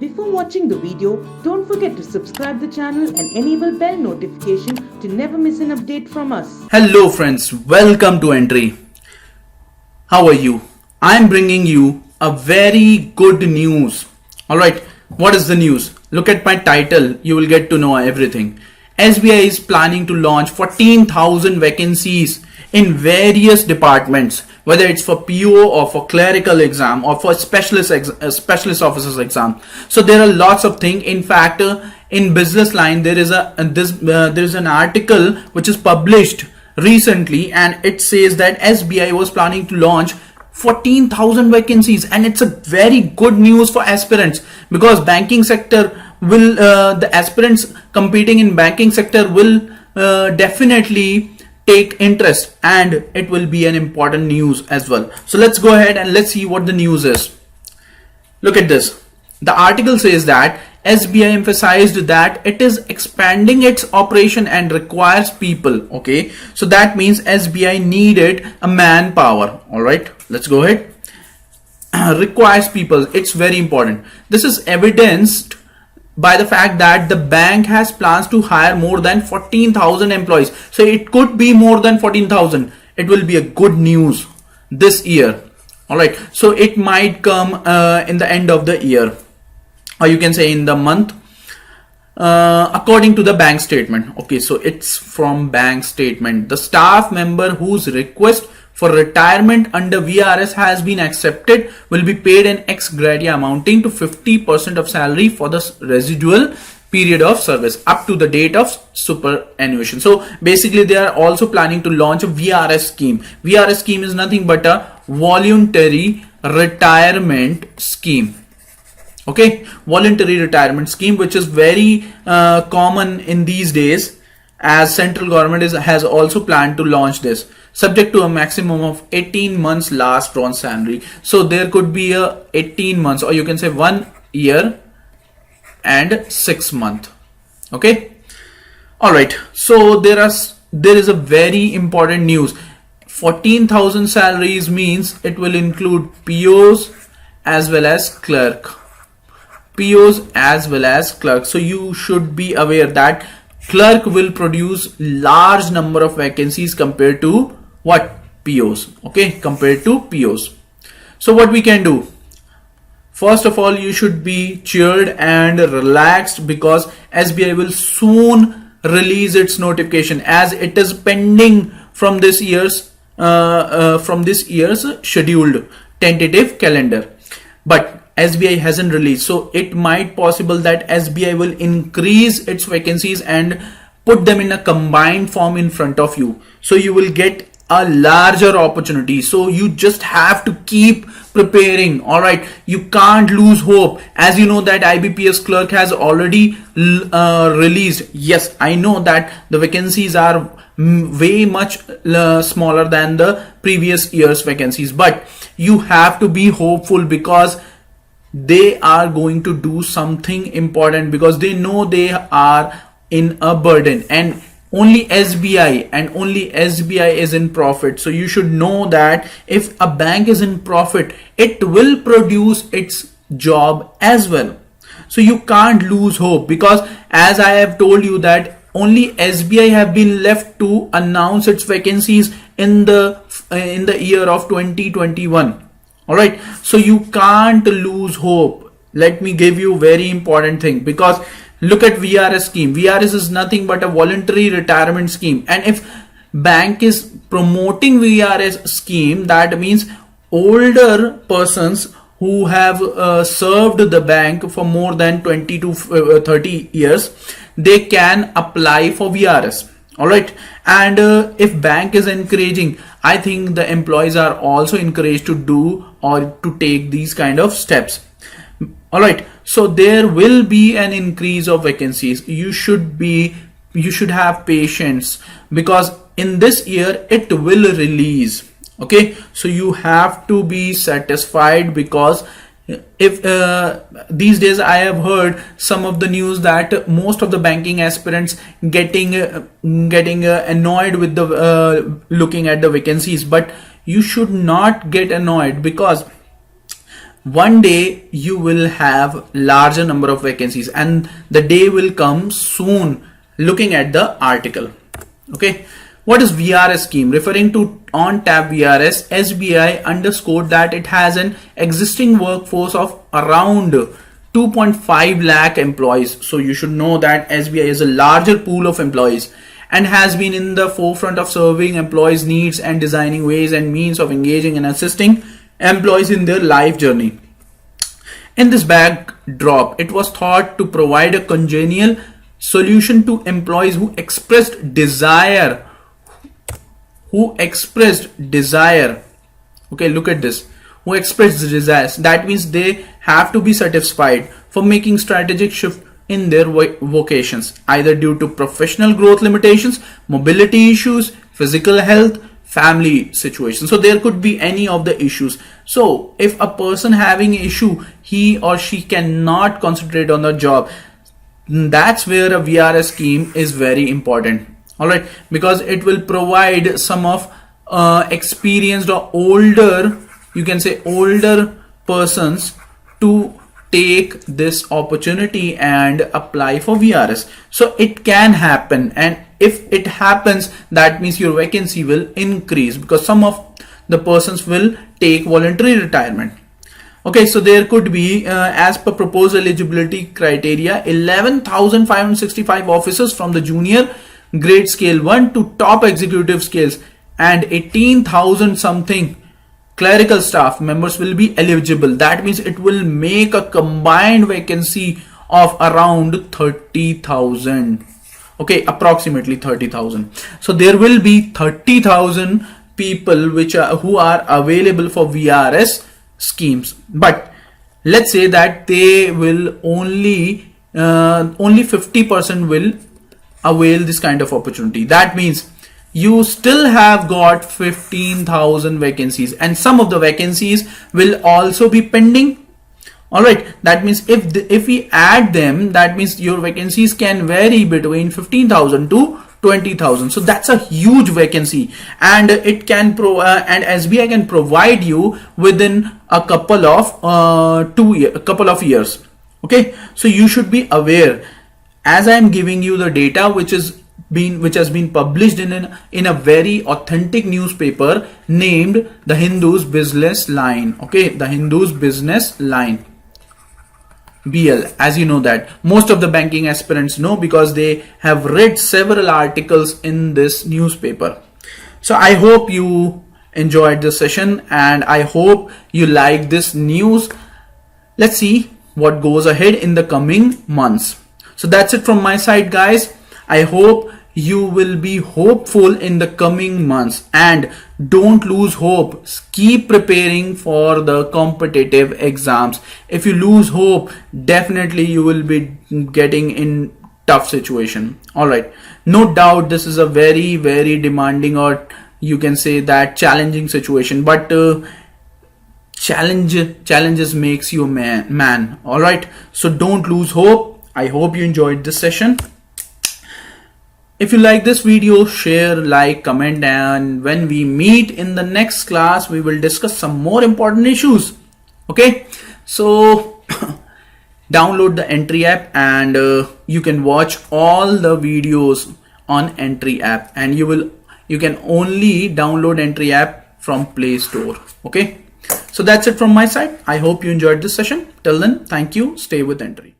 Before watching the video, don't forget to subscribe the channel and enable bell notification to never miss an update from us. Hello friends, welcome to Entri. How are you? I'm bringing you a very good news. Alright, what is the news? Look at my title, you will get to know everything. SBI is planning to launch 14,000 vacancies in various departments, whether it's for PO or for clerical exam or for specialist officers exam. So there are lots of things. In fact, in business line there is an article which is published recently, and it says that SBI was planning to launch 14,000 vacancies, and it's a very good news for aspirants, because banking sector will the aspirants competing in banking sector will definitely take interest, and it will be an important news as well. So let's go ahead and let's see what the news is. Look at this. The article says that SBI emphasized that it is expanding its operation and requires people. Okay, so that means SBI needed a manpower. All right, let's go ahead. Requires people. It's very important. This is evidenced by the fact that the bank has plans to hire more than 14,000 employees. So it could be more than 14,000. It will be a good news this year. All right, so it might come in the end of the year, or you can say in the month, according to the bank statement. Okay, so it's from bank statement. The staff member whose request for retirement under VRS has been accepted will be paid an ex gratia amounting to 50% of salary for the residual period of service up to the date of superannuation. So basically they are also planning to launch a VRS scheme. VRS scheme is nothing but a voluntary retirement scheme. Okay, voluntary retirement scheme, which is very common in these days, as central government has also planned to launch this, subject to a maximum of 18 months last drawn salary. So there could be a 18 months, or you can say 1 year and 6 months. Okay, all right, so there is a very important news. 14,000 salaries means it will include POs as well as clerk. POs as well as clerk. So you should be aware that clerk will produce large number of vacancies compared to what? POs. Okay, compared to POs. So what we can do? First of all, you should be cheered and relaxed, because SBI will soon release its notification, as it is pending from this year's scheduled tentative calendar. But SBI hasn't released, so it might possible that SBI will increase its vacancies and put them in a combined form in front of you, so you will get a larger opportunity. So you just have to keep preparing. All right, you can't lose hope. As you know that IBPS clerk has already released. Yes, I know that the vacancies are way much smaller than the previous year's vacancies, but you have to be hopeful, because they are going to do something important, because they know they are in a burden, and only SBI is in profit. So you should know that if a bank is in profit, it will produce its job as well. So you can't lose hope, because as I have told you that only SBI have been left to announce its vacancies in the year of 2021. All right, so you can't lose hope. Let me give you a very important thing, because look at VRS scheme. VRS is nothing but a voluntary retirement scheme, and if bank is promoting VRS scheme, that means older persons who have served the bank for more than 20 to 30 years, they can apply for VRS. All right, and if bank is encouraging, I think the employees are also encouraged to do or to take these kind of steps. All right, so there will be an increase of vacancies. You should have patience, because in this year it will release. Okay, so you have to be satisfied, because if these days I have heard some of the news that most of the banking aspirants getting annoyed with the looking at the vacancies, but you should not get annoyed, because one day you will have larger number of vacancies, and the day will come soon. Looking at the article, okay. What is VRS scheme? Referring to on tap VRS, SBI underscored that it has an existing workforce of around 2.5 lakh employees. So you should know that SBI is a larger pool of employees and has been in the forefront of serving employees' needs and designing ways and means of engaging and assisting employees in their life journey. In this backdrop, it was thought to provide a congenial solution to employees who expressed desire. Okay, look at this. Who expressed desires. That means they have to be satisfied for making strategic shift in their vocations, either due to professional growth limitations, mobility issues, physical health, family situation. So there could be any of the issues. So if a person having issue, he or she cannot concentrate on the job, that's where a VRS scheme is very important. All right, because it will provide some of experienced or older, you can say older persons to take this opportunity and apply for VRS. So it can happen, and if it happens, that means your vacancy will increase because some of the persons will take voluntary retirement. Okay, so there could be, as per proposed eligibility criteria, 11,565 officers from the junior grade scale 1 to top executive scales, and 18,000 something clerical staff members will be eligible. That means it will make a combined vacancy of around 30,000. Okay, approximately 30,000. So there will be 30,000 people who are available for VRS schemes. But let's say that they will only 50% will avail this kind of opportunity. That means you still have got 15,000 vacancies, and some of the vacancies will also be pending. All right, that means if we add them, that means your vacancies can vary between 15,000 to 20,000. So that's a huge vacancy, and it can and SBI can provide you within a couple of years. Okay, so you should be aware, as I am giving you the data which has been published in a very authentic newspaper named The Hindu's Business Line. Okay, The Hindu's Business Line, BL. As you know that most of the banking aspirants know because they have read several articles in this newspaper. So I hope you enjoyed this session and I hope you like this news. Let's see what goes ahead in the coming months. So that's it from my side, guys. I hope you will be hopeful in the coming months and don't lose hope. Keep preparing for the competitive exams. If you lose hope, definitely you will be getting in tough situation. All right, no doubt this is a very, very demanding, or you can say that challenging situation, but challenges makes you a man. All right, so don't lose hope. I hope you enjoyed this session. If you like this video, share, like, comment, and when we meet in the next class, we will discuss some more important issues. Okay, so download the Entri app and you can watch all the videos on Entri app, and you can only download Entri app from Play Store. Okay, so that's it from my side. I hope you enjoyed this session. Till then, thank you. Stay with Entri.